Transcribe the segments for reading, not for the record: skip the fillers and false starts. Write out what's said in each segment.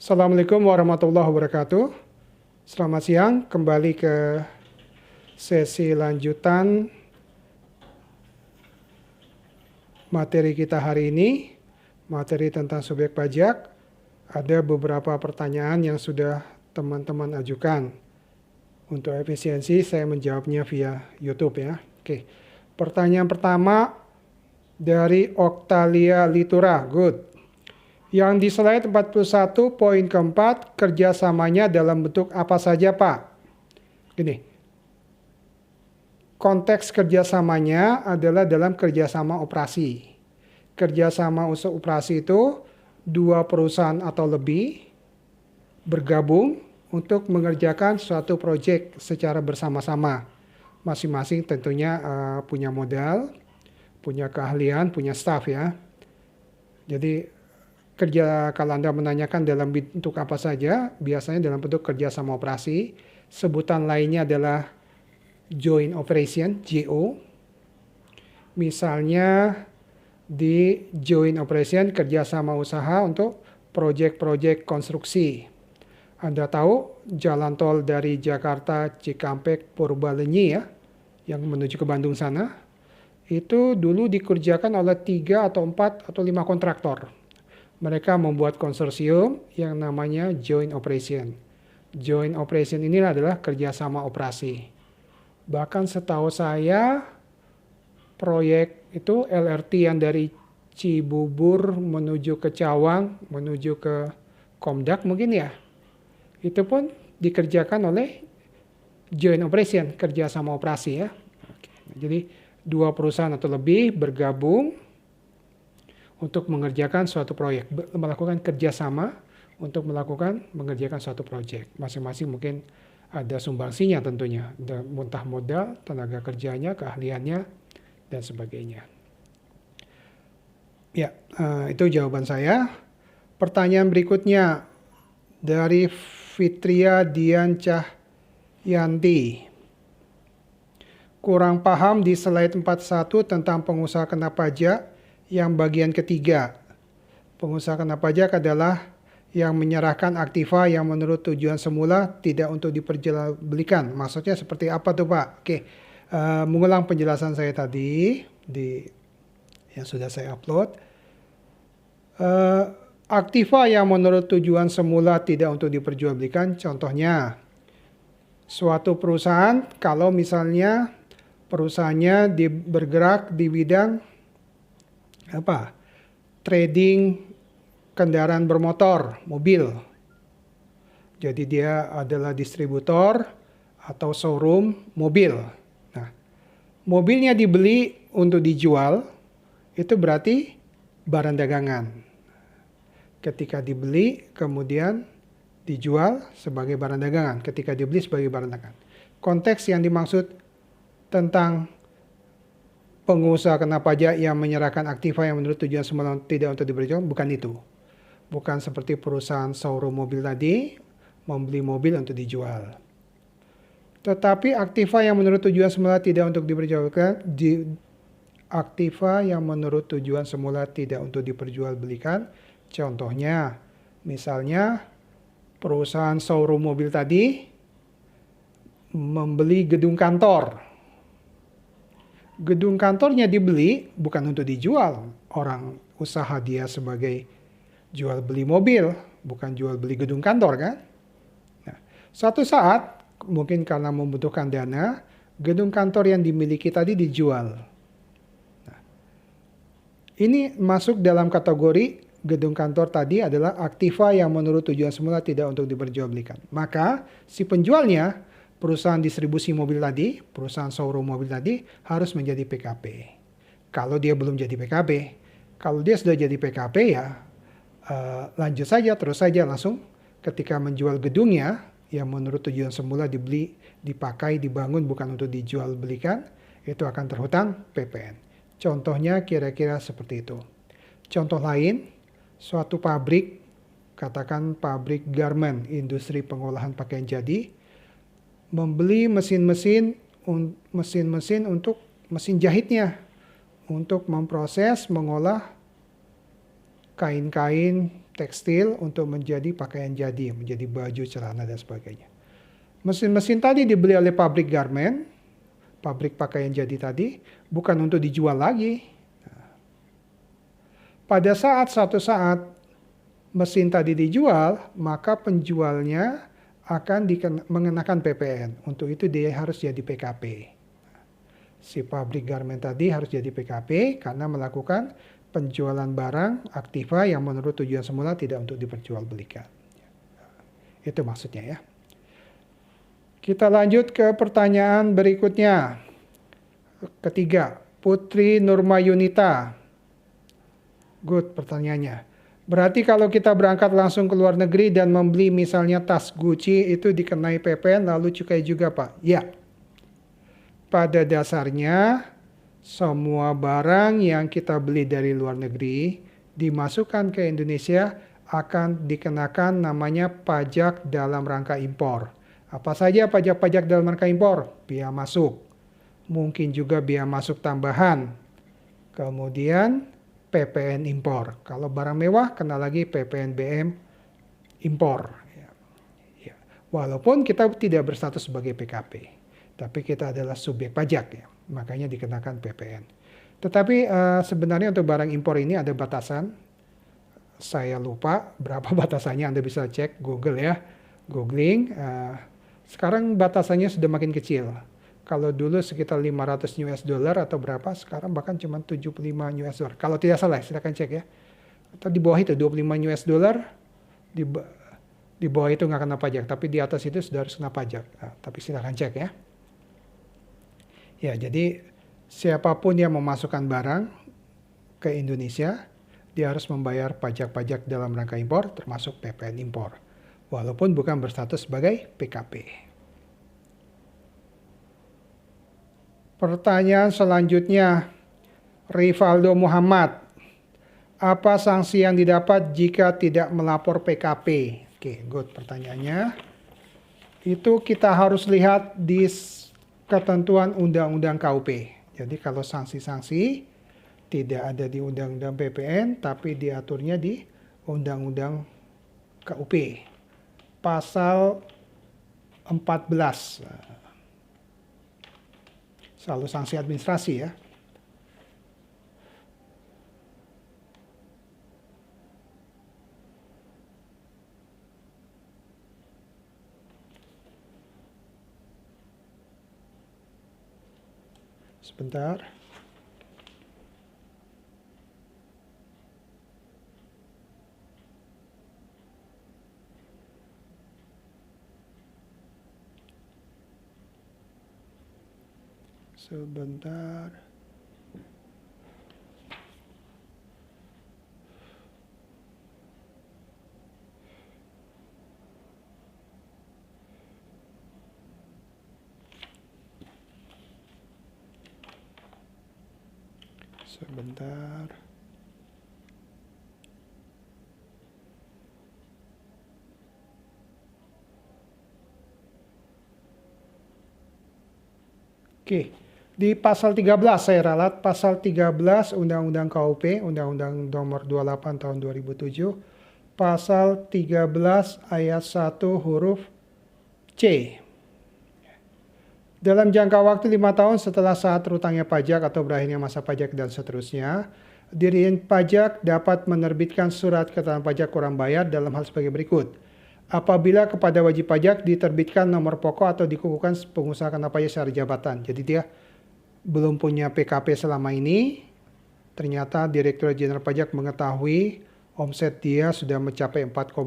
Assalamualaikum warahmatullahi wabarakatuh. Selamat siang, kembali ke sesi lanjutan materi kita hari ini, materi tentang subjek pajak. Ada beberapa pertanyaan yang sudah teman-teman ajukan. Untuk efisiensi, saya menjawabnya via YouTube ya. Oke, pertanyaan pertama dari Oktalia Litura, good. Yang di slide 41 poin keempat, kerjasamanya dalam bentuk apa saja Pak? Gini, konteks kerjasamanya adalah dalam kerjasama operasi. Kerjasama operasi itu dua perusahaan atau lebih bergabung untuk mengerjakan suatu proyek secara bersama-sama. Masing-masing tentunya punya modal, punya keahlian, punya staff ya. Jadi kalau Anda menanyakan dalam bentuk apa saja, biasanya dalam bentuk kerjasama operasi. Sebutan lainnya adalah joint operation, JO. Misalnya di joint operation kerjasama usaha untuk proyek-proyek konstruksi. Anda tahu jalan tol dari Jakarta Cikampek Purbalenyi ya, yang menuju ke Bandung sana, itu dulu dikerjakan oleh 3 atau 4 atau 5 kontraktor. Mereka membuat konsorsium yang namanya joint operation. Joint operation ini adalah kerjasama operasi. Bahkan setahu saya, proyek itu LRT yang dari Cibubur menuju ke Cawang, menuju ke Komdak mungkin ya, itu pun dikerjakan oleh joint operation, kerjasama operasi ya. Jadi dua perusahaan atau lebih bergabung untuk mengerjakan suatu proyek, melakukan kerjasama untuk mengerjakan suatu proyek. Masing-masing mungkin ada sumbangsinya tentunya, muntah modal, tenaga kerjanya, keahliannya, dan sebagainya. Ya, itu jawaban saya. Pertanyaan berikutnya dari Fitria Dian Cahyanti. Kurang paham di slide 41 tentang pengusaha kena pajak yang bagian ketiga. Pengusaha kena pajak adalah yang menyerahkan aktiva yang menurut tujuan semula tidak untuk diperjualbelikan. Maksudnya seperti apa tuh Pak? Oke, mengulang penjelasan saya tadi yang sudah saya upload. Aktiva yang menurut tujuan semula tidak untuk diperjualbelikan, contohnya suatu perusahaan kalau misalnya perusahaannya bergerak di bidang trading kendaraan bermotor, mobil. Jadi dia adalah distributor atau showroom mobil. Nah, mobilnya dibeli untuk dijual, itu berarti barang dagangan. Ketika dibeli, kemudian dijual sebagai barang dagangan. Ketika dibeli sebagai barang dagangan. Konteks yang dimaksud tentang pengusaha kena pajak yang menyerahkan aktiva yang menurut tujuan semula tidak untuk diperjualbelikan, bukan itu. Bukan seperti perusahaan showroom mobil tadi, membeli mobil untuk dijual. Tetapi aktiva yang menurut tujuan semula tidak untuk diperjualbelikan, aktiva yang menurut tujuan semula tidak untuk diperjualbelikan, contohnya, misalnya perusahaan showroom mobil tadi membeli gedung kantor. Gedung kantornya dibeli bukan untuk dijual. Orang usaha dia sebagai jual beli mobil, bukan jual beli gedung kantor kan. Nah, suatu saat mungkin karena membutuhkan dana, gedung kantor yang dimiliki tadi dijual. Nah, ini masuk dalam kategori gedung kantor tadi adalah aktiva yang menurut tujuan semula tidak untuk diperjualbelikan. Maka si penjualnya, perusahaan distribusi mobil tadi, perusahaan showroom mobil tadi harus menjadi PKP. Kalau dia belum jadi PKP, kalau dia sudah jadi PKP ya lanjut saja, terus saja langsung ketika menjual gedungnya yang menurut tujuan semula dibeli, dipakai, dibangun bukan untuk dijual belikan, itu akan terhutang PPN. Contohnya kira-kira seperti itu. Contoh lain, suatu pabrik, katakan pabrik garment, industri pengolahan pakaian jadi, membeli mesin-mesin untuk mesin jahitnya untuk memproses, mengolah kain-kain tekstil untuk menjadi pakaian jadi, menjadi baju, celana, dan sebagainya. Mesin-mesin tadi dibeli oleh pabrik garment, pabrik pakaian jadi tadi, bukan untuk dijual lagi. Pada suatu saat mesin tadi dijual, maka penjualnya akan mengenakan PPN. Untuk itu dia harus jadi PKP. Si pabrik garment tadi harus jadi PKP karena melakukan penjualan barang aktiva yang menurut tujuan semula tidak untuk diperjualbelikan. Itu maksudnya ya. Kita lanjut ke pertanyaan berikutnya. Ketiga, Putri Nurma Yunita. Good pertanyaannya. Berarti kalau kita berangkat langsung ke luar negeri dan membeli misalnya tas Gucci itu dikenai PPN lalu cukai juga Pak? Ya. Pada dasarnya semua barang yang kita beli dari luar negeri dimasukkan ke Indonesia akan dikenakan namanya pajak dalam rangka impor. Apa saja pajak-pajak dalam rangka impor? Biaya masuk. Mungkin juga biaya masuk tambahan. Kemudian PPN impor. Kalau barang mewah kena lagi PPN BM impor. Ya. Walaupun kita tidak berstatus sebagai PKP. Tapi kita adalah subjek pajak ya. Makanya dikenakan PPN. Tetapi sebenarnya untuk barang impor ini ada batasan. Saya lupa berapa batasannya, Anda bisa cek Google ya. Googling. Sekarang batasannya sudah makin kecil. Kalau dulu sekitar 500 US dollar atau berapa, sekarang bahkan cuma 75 US dollar. Kalau tidak salah, silakan cek ya. Atau di bawah itu 25 US dollar, di bawah itu nggak kena pajak, tapi di atas itu sudah harus kena pajak. Nah, tapi silakan cek ya. Ya, jadi siapapun yang memasukkan barang ke Indonesia, dia harus membayar pajak-pajak dalam rangka impor, termasuk PPN impor. Walaupun bukan berstatus sebagai PKP. Pertanyaan selanjutnya, Rivaldo Muhammad. Apa sanksi yang didapat jika tidak melapor PKP? Oke, good pertanyaannya. Itu kita harus lihat di ketentuan Undang-Undang KUP. Jadi kalau sanksi-sanksi tidak ada di Undang-Undang PPN, tapi diaturnya di Undang-Undang KUP. Pasal 14. Selalu sanksi administrasi ya. Sebentar. Sebentar. Sebentar. Oke. Di pasal 13 saya ralat, pasal 13 Undang-Undang KUP, Undang-Undang nomor 28 tahun 2007, pasal 13 ayat 1 huruf C. Dalam jangka waktu 5 tahun setelah saat terutangnya pajak atau berakhirnya masa pajak dan seterusnya, Dirjen Pajak dapat menerbitkan surat keterangan pajak kurang bayar dalam hal sebagai berikut. Apabila kepada wajib pajak diterbitkan nomor pokok atau dikukuhkan pengusaha kena pajak secara jabatan. Jadi dia belum punya PKP selama ini, ternyata Direktur Jenderal Pajak mengetahui omset dia sudah mencapai 4,8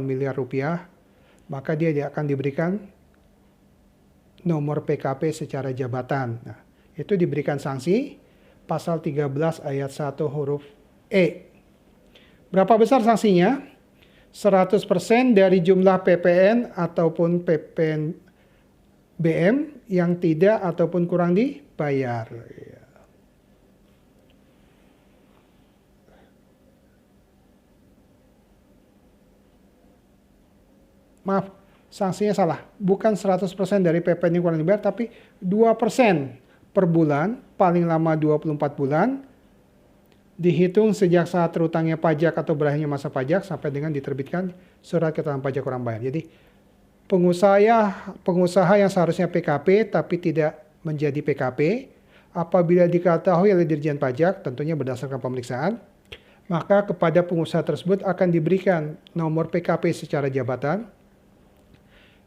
miliar rupiah, maka dia akan diberikan nomor PKP secara jabatan. Nah, itu diberikan sanksi pasal 13 ayat 1 huruf E. Berapa besar sanksinya? 100% dari jumlah PPN ataupun PPN BM yang tidak ataupun kurang dibayar. Maaf, sanksinya salah. Bukan 100% dari PPN yang kurang dibayar, tapi 2% per bulan, paling lama 24 bulan, dihitung sejak saat terutangnya pajak atau berakhirnya masa pajak sampai dengan diterbitkan surat keterangan pajak orang bayar. Jadi pengusaha yang seharusnya PKP tapi tidak menjadi PKP, apabila diketahui oleh Dirjen Pajak, tentunya berdasarkan pemeriksaan, maka kepada pengusaha tersebut akan diberikan nomor PKP secara jabatan.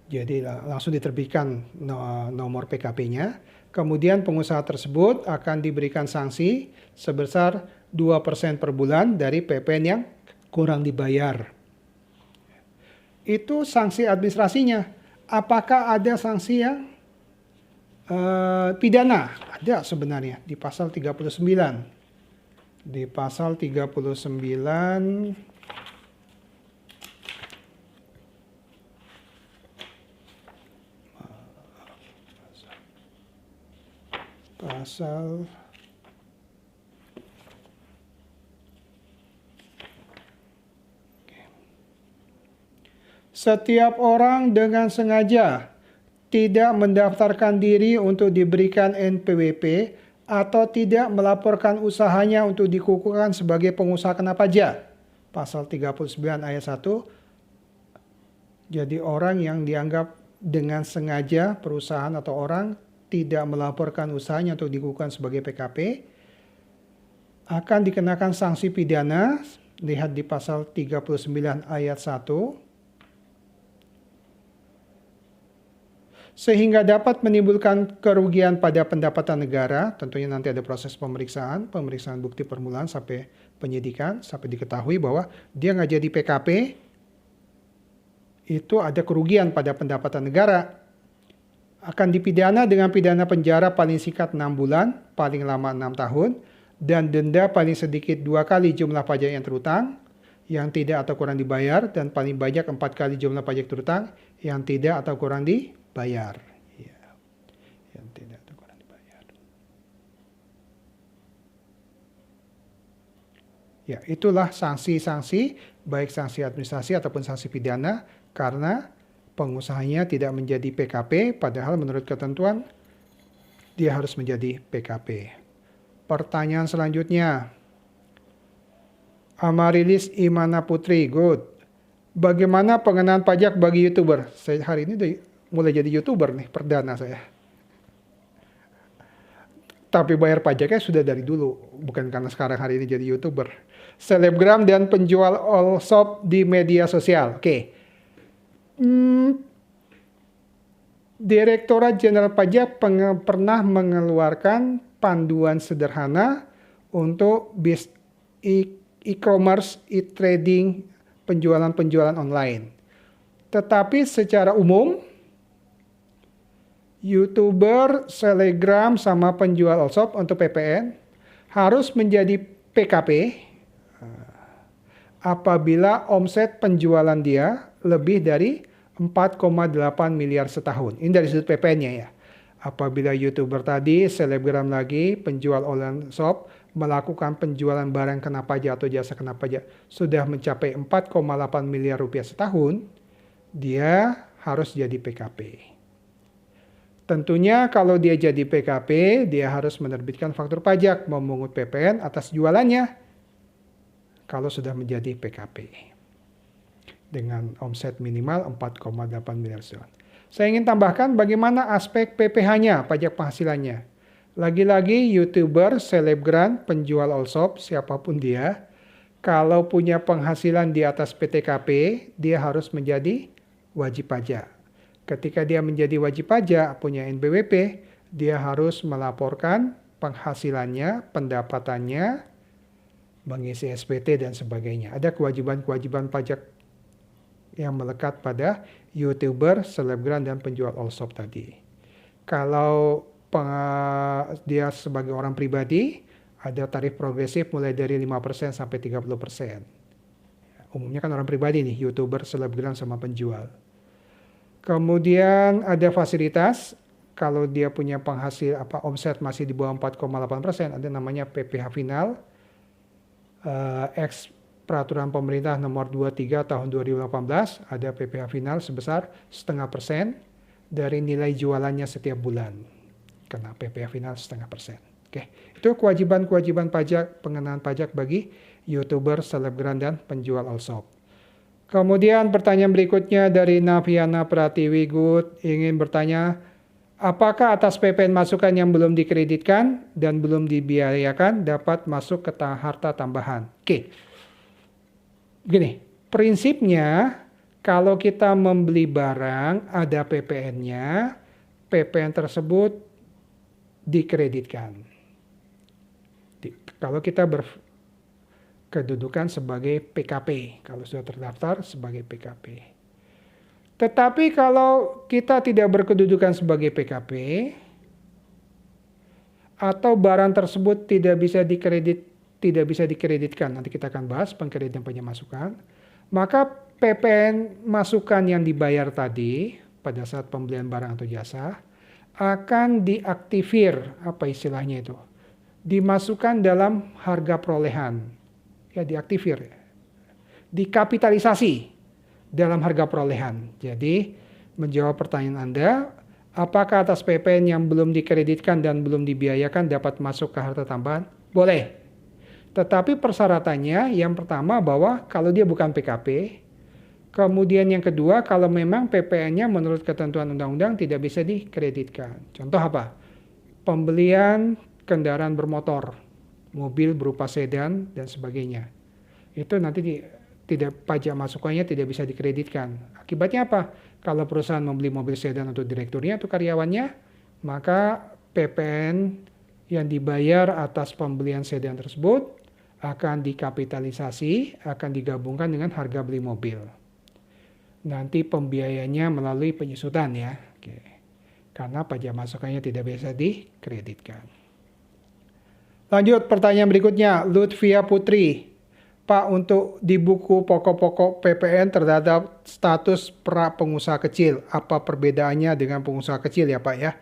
Jadi langsung diterbitkan nomor PKP-nya. Kemudian pengusaha tersebut akan diberikan sanksi sebesar 2% per bulan dari PPN yang kurang dibayar. Itu sanksi administrasinya. Apakah ada sanksi yang pidana? Ada sebenarnya di pasal 39. Di pasal 39 pasal setiap orang dengan sengaja tidak mendaftarkan diri untuk diberikan NPWP atau tidak melaporkan usahanya untuk dikukuhkan sebagai pengusaha kena pajak. Pasal 39 ayat 1. Jadi orang yang dianggap dengan sengaja perusahaan atau orang tidak melaporkan usahanya untuk dikukuhkan sebagai PKP akan dikenakan sanksi pidana. Lihat di pasal 39 ayat 1. Sehingga dapat menimbulkan kerugian pada pendapatan negara. Tentunya nanti ada proses pemeriksaan bukti permulaan sampai penyidikan, sampai diketahui bahwa dia nggak jadi PKP, itu ada kerugian pada pendapatan negara. Akan dipidana dengan pidana penjara paling singkat 6 bulan, paling lama 6 tahun, dan denda paling sedikit 2 kali jumlah pajak yang terutang, yang tidak atau kurang dibayar, dan paling banyak 4 kali jumlah pajak terutang, yang tidak atau kurang dibayar. Ya. Yang tidak atau kurang dibayar. Ya, itulah sanksi-sanksi, baik sanksi administrasi ataupun sanksi pidana, karena pengusahanya tidak menjadi PKP, padahal menurut ketentuan dia harus menjadi PKP. Pertanyaan selanjutnya. Amarilis Imana Putri, good. Bagaimana pengenaan pajak bagi YouTuber? Saya hari ini udah mulai jadi YouTuber nih, perdana saya. Tapi bayar pajaknya sudah dari dulu, bukan karena sekarang hari ini jadi YouTuber. Selebgram dan penjual all shop di media sosial. Oke. Direktorat Jenderal Pajak pernah mengeluarkan panduan sederhana untuk e-commerce, e-trading, penjualan-penjualan online. Tetapi secara umum, YouTuber, Selebgram, sama penjual all shop untuk PPN harus menjadi PKP apabila omset penjualan dia lebih dari 4,8 miliar setahun. Ini dari sudut PPN-nya ya. Apabila YouTuber tadi, Selebgram lagi, penjual online shop, melakukan penjualan barang kena pajak atau jasa kena pajak sudah mencapai 4,8 miliar rupiah setahun, dia harus jadi PKP. Tentunya kalau dia jadi PKP, dia harus menerbitkan faktur pajak, memungut PPN atas jualannya kalau sudah menjadi PKP. Dengan omset minimal 4,8 miliar setahun. Saya ingin tambahkan bagaimana aspek PPh-nya, pajak penghasilannya. Lagi-lagi YouTuber, Selebgram, penjual all shop, siapapun dia, kalau punya penghasilan di atas PTKP, dia harus menjadi wajib pajak. Ketika dia menjadi wajib pajak, punya NPWP, dia harus melaporkan penghasilannya, pendapatannya, mengisi SPT dan sebagainya. Ada kewajiban-kewajiban pajak yang melekat pada YouTuber, Selebgram, dan penjual all shop tadi. Kalau dia sebagai orang pribadi, ada tarif progresif mulai dari 5% sampai 30%. Umumnya kan orang pribadi nih, YouTuber, Selebgram, sama penjual. Kemudian ada fasilitas, kalau dia punya omset masih di bawah 4,8%, ada namanya PPh final, Peraturan Pemerintah Nomor 23 Tahun 2018, ada PPh final sebesar 0,5% dari nilai jualannya setiap bulan. Kena PPh final 0,5%. Oke, itu kewajiban-kewajiban pajak, pengenaan pajak bagi YouTuber, selebgram, dan penjual all shop. Kemudian pertanyaan berikutnya dari Naviana Pratiwi Good ingin bertanya, apakah atas PPN masukan yang belum dikreditkan dan belum dibiayakan dapat masuk ke harta tambahan? Oke, gini, prinsipnya kalau kita membeli barang ada PPN-nya, PPN tersebut dikreditkan. Kalau kita berkedudukan sebagai PKP, kalau sudah terdaftar sebagai PKP. Tetapi kalau kita tidak berkedudukan sebagai PKP, atau barang tersebut tidak bisa dikreditkan, nanti kita akan bahas pengkreditan pajak masukan, maka PPN masukan yang dibayar tadi pada saat pembelian barang atau jasa akan diaktifir, apa istilahnya itu? Dimasukkan dalam harga perolehan, ya diaktifir, dikapitalisasi dalam harga perolehan. Jadi menjawab pertanyaan Anda, apakah atas PPN yang belum dikreditkan dan belum dibiayakan dapat masuk ke harta tambahan? Boleh. Tetapi persyaratannya yang pertama bahwa kalau dia bukan PKP, kemudian yang kedua kalau memang PPN-nya menurut ketentuan undang-undang tidak bisa dikreditkan. Contoh apa? Pembelian kendaraan bermotor, mobil berupa sedan dan sebagainya. Itu nanti pajak masukannya tidak bisa dikreditkan. Akibatnya apa? Kalau perusahaan membeli mobil sedan untuk direkturnya atau karyawannya, maka PPN yang dibayar atas pembelian sedan tersebut akan dikapitalisasi, akan digabungkan dengan harga beli mobil. Nanti pembiayanya melalui penyusutan ya. Oke. Karena pajak masukannya tidak bisa dikreditkan. Lanjut pertanyaan berikutnya, Lutfia Putri. Pak, untuk di buku pokok-pokok PPN terhadap status pra pengusaha kecil, apa perbedaannya dengan pengusaha kecil ya Pak ya?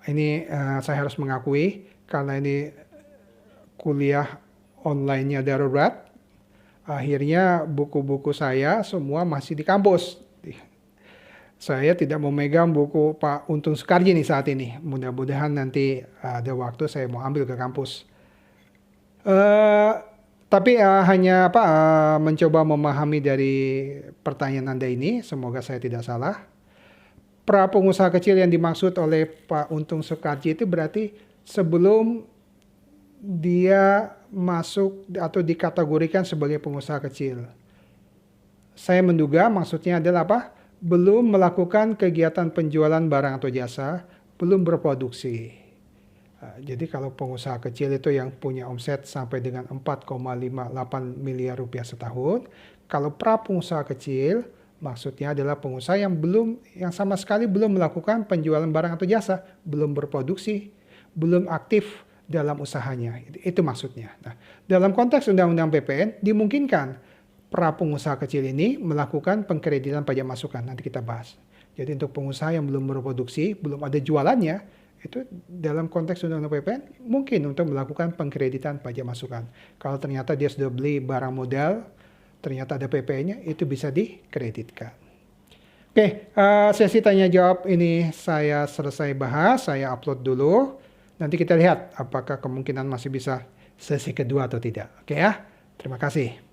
Ini saya harus mengakui, karena ini kuliah online-nya darurat, akhirnya buku-buku saya semua masih di kampus. Saya tidak memegang buku Pak Untung Soekarji nih saat ini. Mudah-mudahan nanti ada waktu saya mau ambil ke kampus. Tapi hanya mencoba memahami dari pertanyaan Anda ini. Semoga saya tidak salah. Pra pengusaha kecil yang dimaksud oleh Pak Untung Soekarji itu berarti sebelum dia masuk atau dikategorikan sebagai pengusaha kecil. Saya menduga maksudnya adalah apa? Belum melakukan kegiatan penjualan barang atau jasa, belum berproduksi. Jadi kalau pengusaha kecil itu yang punya omset sampai dengan 4,58 miliar rupiah setahun, kalau pra pengusaha kecil maksudnya adalah pengusaha yang sama sekali belum melakukan penjualan barang atau jasa, belum berproduksi, belum aktif dalam usahanya. Itu maksudnya. Nah, dalam konteks Undang-Undang PPN dimungkinkan pra pengusaha kecil ini melakukan pengkreditan pajak masukan. Nanti kita bahas. Jadi untuk pengusaha yang belum berproduksi, belum ada jualannya, itu dalam konteks Undang-Undang PPN mungkin untuk melakukan pengkreditan pajak masukan. Kalau ternyata dia sudah beli barang modal, ternyata ada PPN-nya, itu bisa dikreditkan. Oke, sesi tanya jawab ini saya selesai bahas, saya upload dulu. Nanti kita lihat apakah kemungkinan masih bisa sesi kedua atau tidak. Oke ya, terima kasih.